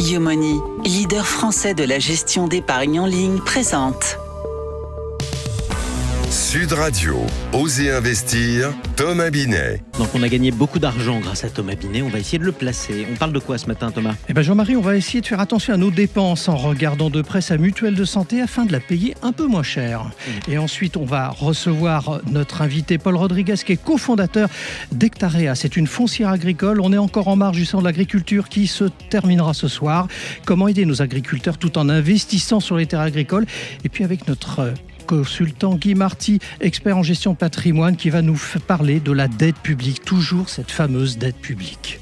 Youmoney, leader français de la gestion d'épargne en ligne, présente Sud Radio, Osez investir, Thomas Binet. Donc on a gagné beaucoup d'argent grâce à Thomas Binet, on va essayer de le placer. On parle de quoi ce matin, Thomas ? Jean-Marie, on va essayer de faire attention à nos dépenses en regardant de près sa mutuelle de santé afin de la payer un peu moins cher. Et ensuite, on va recevoir notre invité Paul Rodriguez qui est cofondateur d'Hectarea. C'est une foncière agricole. On est encore en marge du salon de l'agriculture qui se terminera ce soir. Comment aider nos agriculteurs tout en investissant sur les terres agricoles ? Et puis avec notre consultant Guy Marty, expert en gestion de patrimoine, qui va nous parler de la dette publique, toujours cette fameuse dette publique.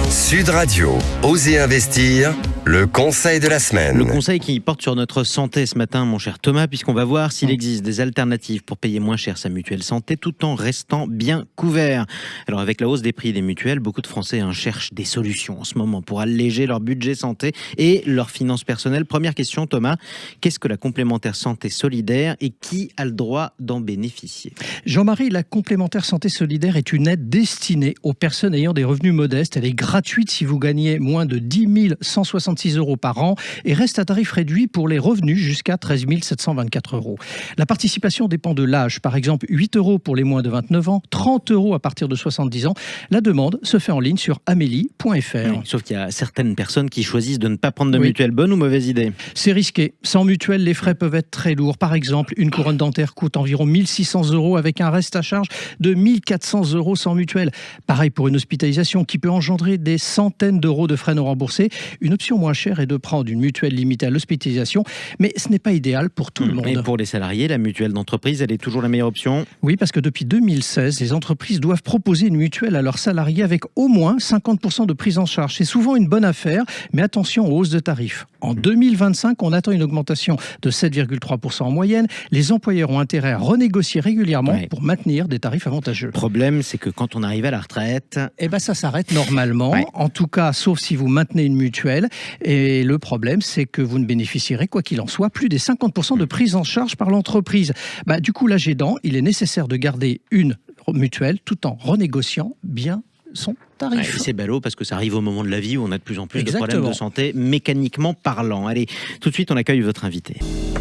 Sud Radio, Osez investir, le conseil de la semaine. Le conseil qui porte sur notre santé ce matin, mon cher Thomas, puisqu'on va voir s'il existe des alternatives pour payer moins cher sa mutuelle santé tout en restant bien couvert. Alors avec la hausse des prix des mutuelles, beaucoup de Français cherchent des solutions en ce moment pour alléger leur budget santé et leurs finances personnelles. Première question, Thomas, qu'est-ce que la complémentaire santé solidaire et qui a le droit d'en bénéficier ? Jean-Marie, la complémentaire santé solidaire est une aide destinée aux personnes ayant des revenus modestes. Elle est gratuite si vous gagnez moins de 10 166 € par an et reste à tarif réduit pour les revenus jusqu'à 13 724 €. La participation dépend de l'âge. Par exemple, 8 € pour les moins de 29 ans, 30 € à partir de 70 ans. La demande se fait en ligne sur amélie.fr. Oui, sauf qu'il y a certaines personnes qui choisissent de ne pas prendre de mutuelle. Bonne ou mauvaise idée ? C'est risqué. Sans mutuelle, les frais peuvent être très lourds. Par exemple, une couronne dentaire coûte environ 1 600 € avec un reste à charge de 1 400 € sans mutuelle. Pareil pour une hospitalisation qui peut engendrer des centaines d'euros de frais non remboursés. Une option moins chère est de prendre une mutuelle limitée à l'hospitalisation, mais ce n'est pas idéal pour tout le monde. Et pour les salariés, la mutuelle d'entreprise, elle est toujours la meilleure option ? Oui, parce que depuis 2016, les entreprises doivent proposer une mutuelle à leurs salariés avec au moins 50% de prise en charge. C'est souvent une bonne affaire, mais attention aux hausses de tarifs. En 2025, on attend une augmentation de 7,3% en moyenne. Les employeurs ont intérêt à renégocier régulièrement pour maintenir des tarifs avantageux. Le problème, c'est que quand on arrive à la retraite... ça s'arrête normalement. En tout cas, sauf si vous maintenez une mutuelle. Et le problème, c'est que vous ne bénéficierez, quoi qu'il en soit, plus des 50% de prise en charge par l'entreprise. Du coup, l'âge aidant, il est nécessaire de garder une mutuelle tout en renégociant bien son tarif. C'est ballot parce que ça arrive au moment de la vie où on a de plus en plus de problèmes de santé, mécaniquement parlant. Allez, tout de suite, on accueille votre invité.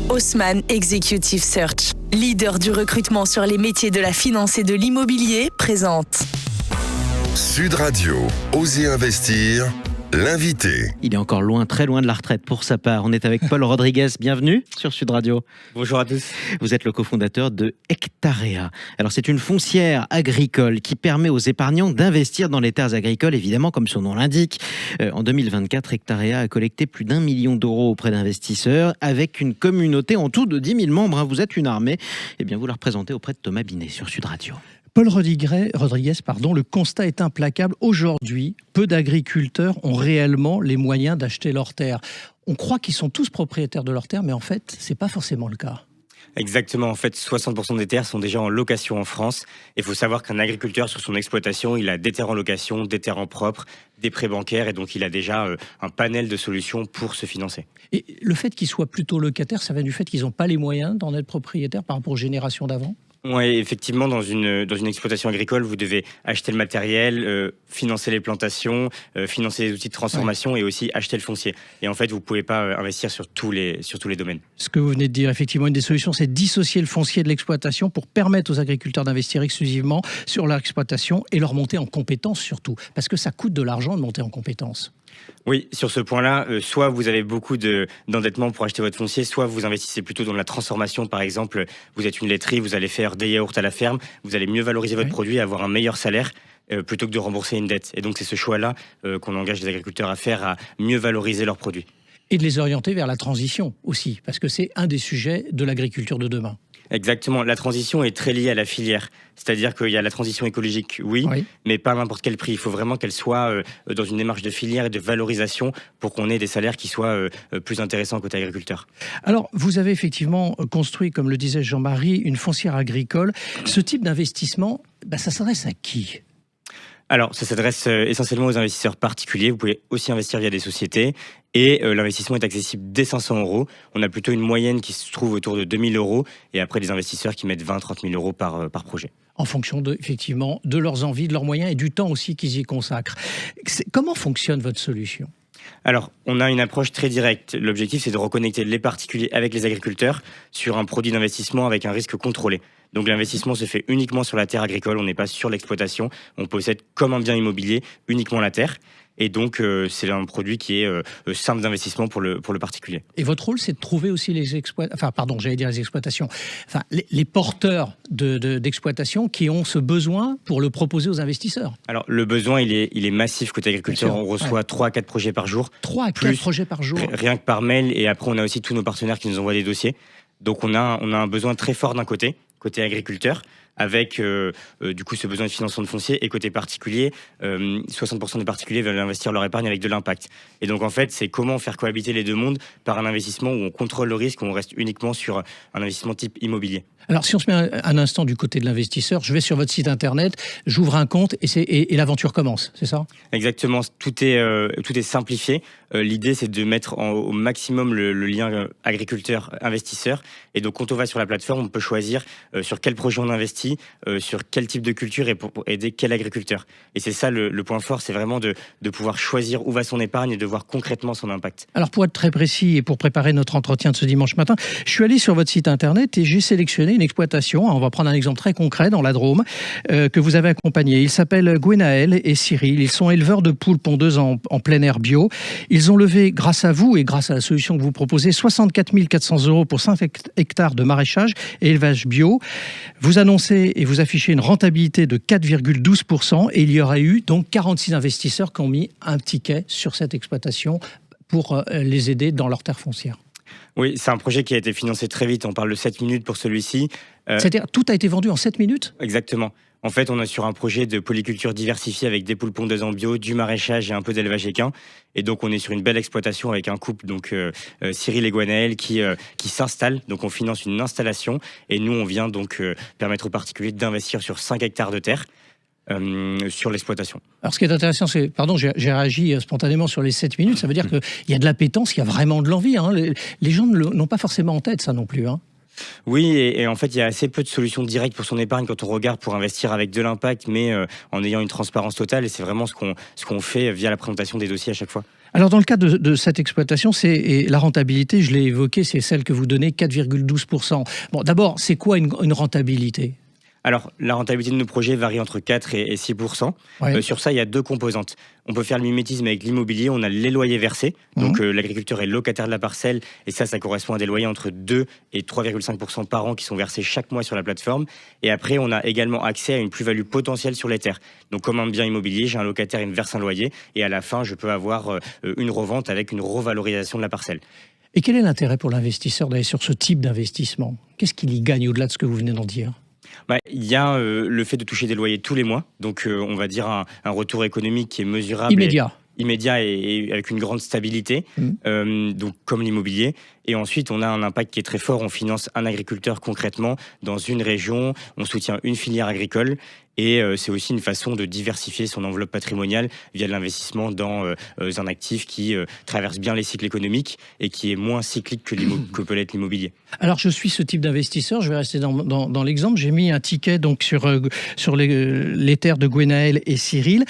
Haussmann Executive Search, leader du recrutement sur les métiers de la finance et de l'immobilier, présente Sud Radio, Osez investir, l'invité. Il est encore loin, très loin de la retraite pour sa part. On est avec Paul Rodriguez. Bienvenue sur Sud Radio. Bonjour à tous. Vous êtes le cofondateur de Hectarea. Alors c'est une foncière agricole qui permet aux épargnants d'investir dans les terres agricoles, évidemment comme son nom l'indique. En 2024, Hectarea a collecté plus d'1 million d'euros auprès d'investisseurs avec une communauté en tout de 10 000 membres. Vous êtes une armée. Eh bien vous la représentez auprès de Thomas Binet sur Sud Radio. Paul Rodriguez, le constat est implacable. Aujourd'hui, peu d'agriculteurs ont réellement les moyens d'acheter leurs terres. On croit qu'ils sont tous propriétaires de leurs terres, mais en fait, ce n'est pas forcément le cas. Exactement, en fait, 60% des terres sont déjà en location en France. Il faut savoir qu'un agriculteur, sur son exploitation, il a des terres en location, des terres en propre, des prêts bancaires, et donc il a déjà un panel de solutions pour se financer. Et le fait qu'ils soient plutôt locataires, ça vient du fait qu'ils n'ont pas les moyens d'en être propriétaires par rapport aux générations d'avant ? Oui, effectivement, dans une exploitation agricole, vous devez acheter le matériel, financer les plantations, financer les outils de transformation et aussi acheter le foncier. Et en fait, vous ne pouvez pas investir sur tous les domaines. Ce que vous venez de dire, effectivement, une des solutions, c'est dissocier le foncier de l'exploitation pour permettre aux agriculteurs d'investir exclusivement sur leur exploitation et leur monter en compétences surtout. Parce que ça coûte de l'argent de monter en compétences. Oui, sur ce point-là, soit vous avez beaucoup d'endettement pour acheter votre foncier, soit vous investissez plutôt dans la transformation. Par exemple, vous êtes une laiterie, vous allez faire des yaourts à la ferme, vous allez mieux valoriser votre produit et avoir un meilleur salaire plutôt que de rembourser une dette. Et donc c'est ce choix-là qu'on engage les agriculteurs à faire, à mieux valoriser leurs produits. Et de les orienter vers la transition aussi, parce que c'est un des sujets de l'agriculture de demain. Exactement. La transition est très liée à la filière. C'est-à-dire qu'il y a la transition écologique, oui, mais pas à n'importe quel prix. Il faut vraiment qu'elle soit dans une démarche de filière et de valorisation pour qu'on ait des salaires qui soient plus intéressants côté agriculteur. Alors, vous avez effectivement construit, comme le disait Jean-Marie, une foncière agricole. Ce type d'investissement, ça s'adresse à qui ? Alors, ça s'adresse essentiellement aux investisseurs particuliers. Vous pouvez aussi investir via des sociétés. Et l'investissement est accessible dès 500 €. On a plutôt une moyenne qui se trouve autour de 2 000 €. Et après, des investisseurs qui mettent 20-30 000 € par projet. En fonction effectivement, de leurs envies, de leurs moyens et du temps aussi qu'ils y consacrent. Comment fonctionne votre solution ? Alors, on a une approche très directe. L'objectif, c'est de reconnecter les particuliers avec les agriculteurs sur un produit d'investissement avec un risque contrôlé. Donc l'investissement se fait uniquement sur la terre agricole, on n'est pas sur l'exploitation, on possède comme un bien immobilier uniquement la terre. Et donc, c'est un produit qui est simple d'investissement pour le particulier. Et votre rôle, c'est de trouver aussi les exploitations, les porteurs d'exploitation qui ont ce besoin pour le proposer aux investisseurs. Alors, le besoin, il est massif côté agriculteur. On reçoit 3 à 4 projets par jour. 3 à 4 projets par jour. Rien que par mail. Et après, on a aussi tous nos partenaires qui nous envoient des dossiers. Donc, on a un besoin très fort d'un côté agriculteur, avec du coup ce besoin de financement de foncier, et côté particulier, 60% des particuliers veulent investir leur épargne avec de l'impact. Et donc en fait, c'est comment faire cohabiter les deux mondes par un investissement où on contrôle le risque, où on reste uniquement sur un investissement type immobilier. Alors si on se met un instant du côté de l'investisseur, je vais sur votre site internet, j'ouvre un compte et l'aventure commence, c'est ça? Exactement, tout est simplifié. L'idée, c'est de mettre au maximum le lien agriculteur-investisseur. Et donc quand on va sur la plateforme, on peut choisir sur quel projet on investit, sur quel type de culture et pour aider quel agriculteur. Et c'est ça le point fort, c'est vraiment de pouvoir choisir où va son épargne et de voir concrètement son impact. Alors pour être très précis et pour préparer notre entretien de ce dimanche matin, je suis allé sur votre site internet et j'ai sélectionné une exploitation. On va prendre un exemple très concret dans la Drôme que vous avez accompagné. Ils s'appellent Gwenaël et Cyril. Ils sont éleveurs de poules pondeuses en plein air bio. Ils ont levé, grâce à vous et grâce à la solution que vous proposez, 64 400 € pour 5 hectares de maraîchage et élevage bio. Vous annoncez et vous affichez une rentabilité de 4,12% et il y aurait eu donc 46 investisseurs qui ont mis un ticket sur cette exploitation pour les aider dans leur terre foncière. Oui, c'est un projet qui a été financé très vite. On parle de 7 minutes pour celui-ci. C'est-à-dire, tout a été vendu en 7 minutes ? Exactement. En fait, on est sur un projet de polyculture diversifiée avec des poules pondeuses en bio, du maraîchage et un peu d'élevage équin. Et donc, on est sur une belle exploitation avec un couple, donc Cyril et Gwenaël, qui s'installe. Donc, on finance une installation et nous, on vient donc permettre aux particuliers d'investir sur 5 hectares de terre. Sur l'exploitation. Alors ce qui est intéressant, c'est, pardon, j'ai réagi spontanément sur les 7 minutes, ça veut dire qu'il y a de l'appétence, il y a vraiment de l'envie. Hein. Les gens n'ont pas forcément en tête ça non plus. Hein. Oui, et en fait, il y a assez peu de solutions directes pour son épargne quand on regarde pour investir avec de l'impact, mais en ayant une transparence totale, et c'est vraiment ce qu'on fait via la présentation des dossiers à chaque fois. Alors dans le cas de cette exploitation, c'est la rentabilité, je l'ai évoqué, c'est celle que vous donnez, 4,12%. Bon, d'abord, c'est quoi une rentabilité ? Alors, la rentabilité de nos projets varie entre 4 et 6%. Ouais. Sur ça, il y a 2 composantes. On peut faire le mimétisme avec l'immobilier. On a les loyers versés. Donc, l'agriculteur est locataire de la parcelle. Et ça correspond à des loyers entre 2 et 3,5% par an qui sont versés chaque mois sur la plateforme. Et après, on a également accès à une plus-value potentielle sur les terres. Donc, comme un bien immobilier, j'ai un locataire, il me verse un loyer. Et à la fin, je peux avoir une revente avec une revalorisation de la parcelle. Et quel est l'intérêt pour l'investisseur d'aller sur ce type d'investissement ? Qu'est-ce qu'il y gagne au-delà de ce que vous venez d'en dire ? Il y a le fait de toucher des loyers tous les mois, donc on va dire un retour économique qui est mesurable. Immédiat et avec une grande stabilité, donc comme l'immobilier. Et ensuite, on a un impact qui est très fort. On finance un agriculteur concrètement dans une région, on soutient une filière agricole. Et c'est aussi une façon de diversifier son enveloppe patrimoniale via de l'investissement dans un actif qui traverse bien les cycles économiques et qui est moins cyclique que peut l'être l'immobilier. Alors, je suis ce type d'investisseur. Je vais rester dans l'exemple. J'ai mis un ticket donc sur les terres de Gwenaël et Cyril.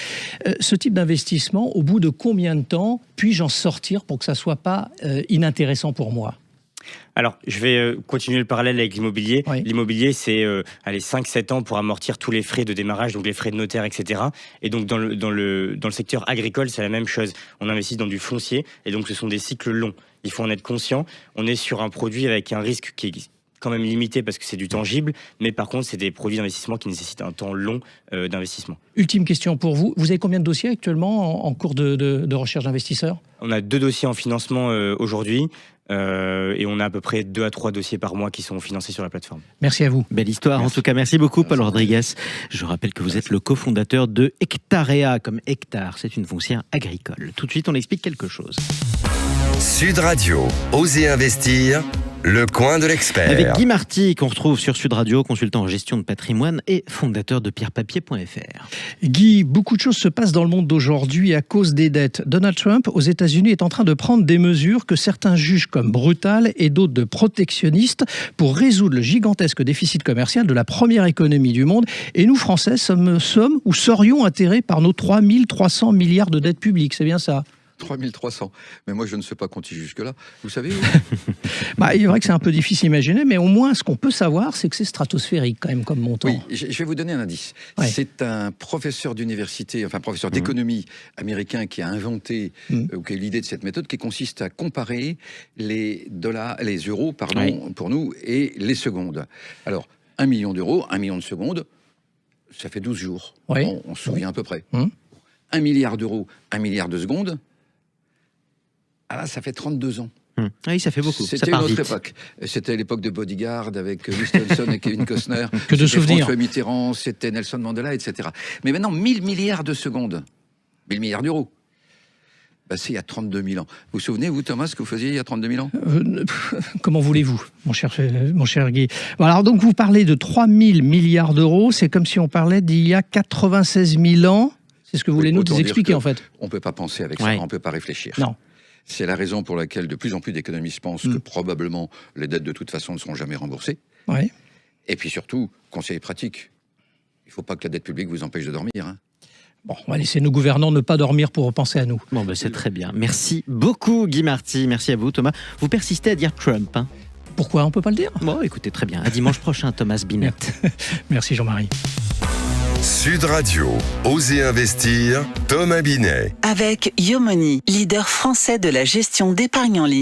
Ce type d'investissement, au bout de combien de temps puis-je en sortir pour que ça ne soit pas inintéressant pour moi ? Alors, je vais continuer le parallèle avec l'immobilier. Oui. L'immobilier, c'est 5-7 ans pour amortir tous les frais de démarrage, donc les frais de notaire, etc. Et donc, dans le secteur agricole, c'est la même chose. On investit dans du foncier, et donc ce sont des cycles longs. Il faut en être conscient. On est sur un produit avec un risque qui est quand même limité parce que c'est du tangible, mais par contre, c'est des produits d'investissement qui nécessitent un temps long d'investissement. Ultime question pour vous. Vous avez combien de dossiers actuellement en cours de recherche d'investisseurs ? On a 2 dossiers en financement aujourd'hui. Et on a à peu près 2 à 3 dossiers par mois qui sont financés sur la plateforme. Merci à vous. Belle histoire. Merci. En tout cas, merci beaucoup, Paul Rodriguez. Je rappelle que vous êtes le cofondateur de Hectarea, comme hectare. C'est une foncière agricole. Tout de suite, on explique quelque chose. Sud Radio, Osez investir, le coin de l'expert. Avec Guy Marty, qu'on retrouve sur Sud Radio, consultant en gestion de patrimoine et fondateur de pierrepapier.fr. Guy, beaucoup de choses se passent dans le monde d'aujourd'hui à cause des dettes. Donald Trump, aux États-Unis, est en train de prendre des mesures que certains jugent comme brutales et d'autres de protectionnistes pour résoudre le gigantesque déficit commercial de la première économie du monde. Et nous, Français, sommes ou serions atterrés par nos 3 300 milliards de dettes publiques. C'est bien ça ? 3300. Mais moi, je ne sais pas compter jusque-là. Vous savez où? Il est vrai que c'est un peu difficile à imaginer, mais au moins, ce qu'on peut savoir, c'est que c'est stratosphérique quand même comme montant. Oui, je vais vous donner un indice. Ouais. C'est un professeur d'université, enfin professeur d'économie américain qui a inventé ou qui a eu l'idée de cette méthode qui consiste à comparer les euros, pour nous, et les secondes. Alors, 1 million d'euros, 1 million de secondes, ça fait 12 jours. Oui. On se souvient à peu près. 1 milliard d'euros, 1 milliard de secondes, ça fait 32 ans. Oui, ça fait beaucoup. C'était une autre époque. C'était l'époque de Bodyguard avec Winston et Kevin Costner. Que de souvenirs. François Mitterrand, c'était Nelson Mandela, etc. Mais maintenant, 1000 milliards de secondes, 1000 milliards d'euros. C'est il y a 32 000 ans. Vous vous souvenez, vous, Thomas, ce que vous faisiez il y a 32 000 ans? Comment voulez-vous, mon cher Guy? Alors, donc, vous parlez de 3 000 milliards d'euros. C'est comme si on parlait d'il y a 96 000 ans. C'est ce que vous voulez nous expliquer, en fait. On ne peut pas penser avec ça, on ne peut pas réfléchir. Non. C'est la raison pour laquelle de plus en plus d'économistes pensent que probablement les dettes de toute façon ne seront jamais remboursées. Ouais. Et puis surtout, conseil pratique, il ne faut pas que la dette publique vous empêche de dormir. Bon, on va laisser nos gouvernants ne pas dormir pour penser à nous. Bon, c'est très bien. Merci beaucoup, Guy Marty. Merci à vous, Thomas. Vous persistez à dire Trump, hein? Pourquoi? On ne peut pas le dire? Bon, écoutez, très bien. À dimanche prochain, Thomas Binet. Merci, Jean-Marie. Sud Radio, Osez investir, Thomas Binet. Avec Yomoni, leader français de la gestion d'épargne en ligne.